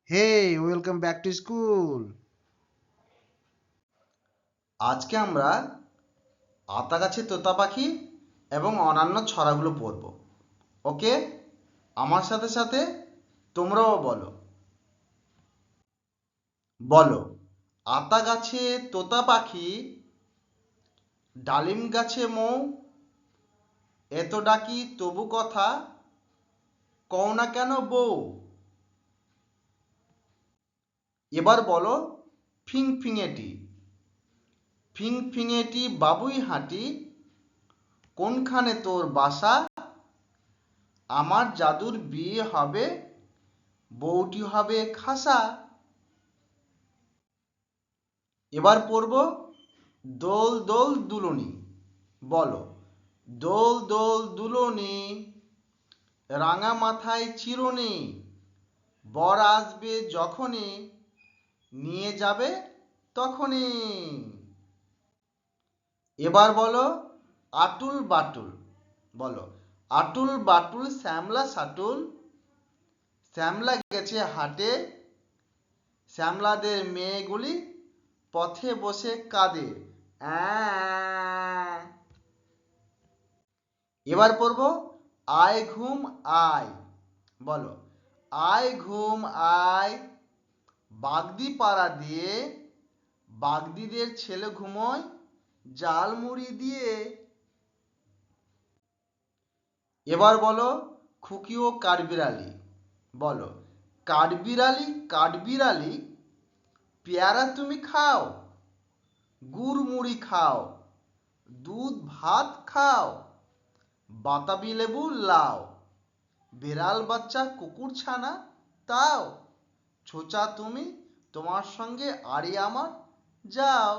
Hey, welcome back to school. আজকে আমরা আতা গাছে তোতা পাখি এবং অন্যান্য ছড়াগুলো পড়ব। ওকে, আমার সাথে সাথে তোমরাও বলো। বলো, আতা গাছে তোতা পাখি, ডালিম গাছে মৌ, এত ডাকি তবু কথা, কও না কেন বউ। এবার বলো, ফিং ফিঙেটি, ফিং ফিঙেটি বাবুই হাঁটি, কোনখানে তোর বাসা, আমার জাদুর বিয়ে হবে, বউটি হবে খাসা। এবার পড়ব দোল দোল দুলুনি। বলো, দোল দোল দুলুনি, রাঙা মাথায় চিরুনি, বর আসবে যখনই, নিয়ে যাবে তখনই। এবার বলো আটুল বাটুল। বলো, আটুল বাটুল শ্যামলা সাটুল, শ্যামলা গেছে হাটে, শ্যামলাদের মেয়েগুলি পথে বসে কাঁদে। অ্যাঁ। এবার পড়ব আয় ঘুম আয়। বলো, আয় ঘুম আয়, বাগদি পাড়া দিয়ে, বাগদিদের ছেলে ঘুমোয় জাল মুড়ি দিয়ে। এবার বলো খুকি ও কাঠবিড়ালি। বলো, কাঠবিড়ালি কাঠবিড়ালি, পেয়ারা তুমি খাও, গুড় মুড়ি খাও, দুধ ভাত খাও, বাতাবি লেবু লাও, বিড়াল বাচ্চা কুকুর ছানা তাও, ছোচা তুমি তোমার সঙ্গে আড়ি আমার যাও।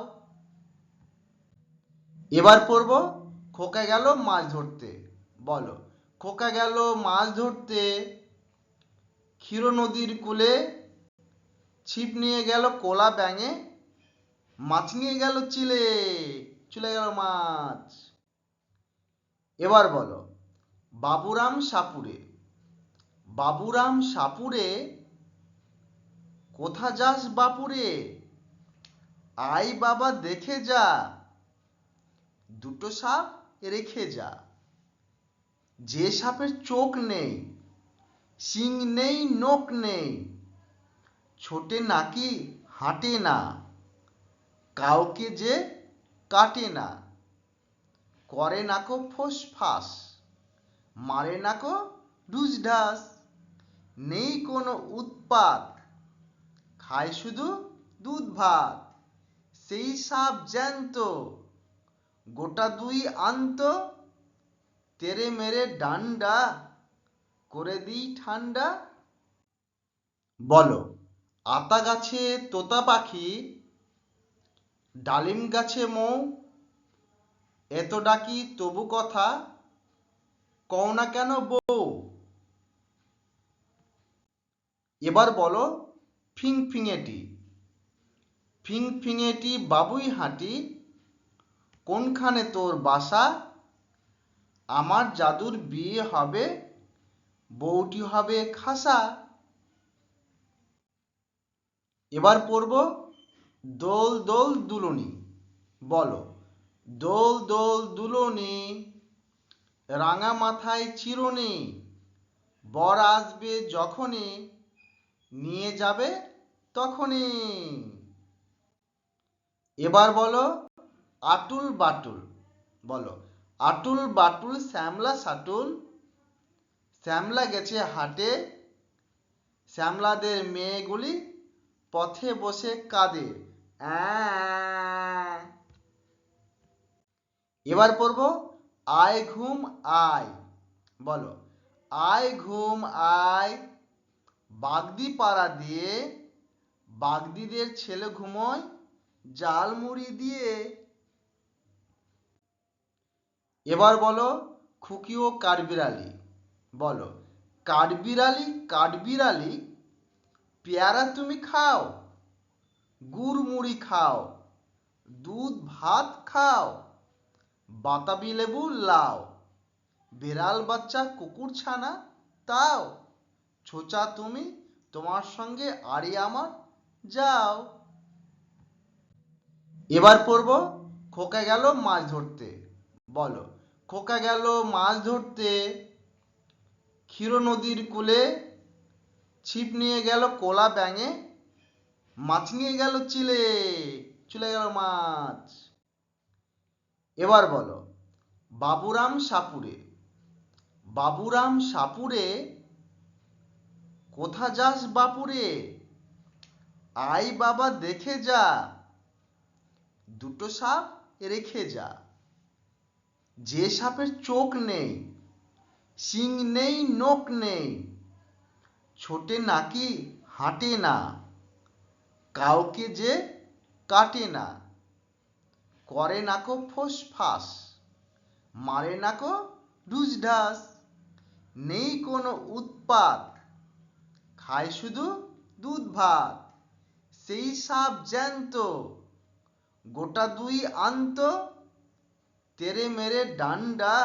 এবার পড়ব খোকা গেল মাছ ধরতে। বলো, খোকা গেল মাছ ধরতে, ক্ষীর নদীর কূলে, ছিপ নিয়ে গেল কোলা ব্যাঙে, মাছ নিয়ে গেল চিলে, চলে গেল মাছ। এবার বলো বাবুরাম সাপুড়ে। বাবুরাম সাপুড়ে, কোথা যাস বাপুরে, আয় বাবা দেখে যা, দুটো সাপ রেখে যা। যে সাপের চোখ নেই, শিং নেই, নোক নেই, ছোটে নাকি হাঁটে না, কাউকে যে কাটে না, করে নাকো ফোঁস ফাঁস, মারে নাকো ঢুস ঢাস, নেই কোনো উৎপাত, খায় শুধু দুধ ভাত, সেই সাপ জ্যান্ত, গোটা দুই আন্ত, তেরে মেরে ডান্ডা, করে দিই ঠান্ডা। বলো, আতা গাছে তোতা পাখি, ডালিম গাছে মৌ, এত ডাকি তবু কথা, কও না কেন বউ। এবার বলো ফিং ফিঙেটি, ফিং ফিঙেটি বাবুই হাঁটি, কোনখানে তোর বাসা, আমার জাদুর বিয়ে হবে, বউটি হবে খাসা। এবার পড়ব দোল দোল দুলুনি। বলো, দোল দোল দুলুনি, রাঙা মাথায় চিরুনি, বর আসবে যখনই, নিয়ে যাবে তখনই। এবার বলো আটুল বাটুল। বলো, আটুল বাটুল শ্যামলা সাটুল, শ্যামলা গেছে হাটে, শ্যামলাদের মেয়েগুলি পথে বসে কাঁদে। অ্যাঁ। এবার পড়ব আয় ঘুম আয়। বলো, আয় ঘুম আয়, বাগদি পাড়া দিয়ে, বাগদিদের ছেলে ঘুমোয় জাল মুড়ি দিয়ে। এবার বলো খুকি ও কাঠবিড়ালি। বলো, কাঠবিড়ালি কাঠবিড়ালি, পেয়ারা তুমি খাও, গুড় মুড়ি খাও, দুধ ভাত খাও, বাতাবি লেবু লাও, বিড়াল বাচ্চা কুকুর ছানা তাও, ছোচা তুমি তোমার সঙ্গে আড়ি আমার যাও। এবার পড়ব খোকা গেল মাছ ধরতে। বলো, খোকা গেল মাছ ধরতে, ক্ষীর নদীর কূলে, ছিপ নিয়ে গেল কোলা ব্যাঙে, মাছ নিয়ে গেল চিলে, চলে গেল মাছ। এবার বলো, বাবুরাম সাপুরে। বাবুরাম সাপুরে, কোথা যাস বাপুরে, আয় বাবা দেখে যা, দুটো সাপ রেখে যা। যে সাপের চোখ নেই, শিং নেই, নোক নেই, ছোটে নাকি হাঁটে না, কাউকে যে কাটে না, করে নাকো ফোঁস ফাঁস, মারে নাকো ঢুস ঢাস, নেই কোনো উৎপাত, খায় শুধু দুধ ভাত, সেই সাপ জ্যান্ত, গোটা দুই আন্ত, তেরে মেরে ডান্ডা,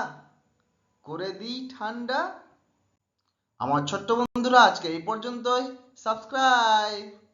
করে দিই ঠান্ডা। আমার ছোট্ট বন্ধুরা, আজকে এই পর্যন্তই। সাবস্ক্রাইব।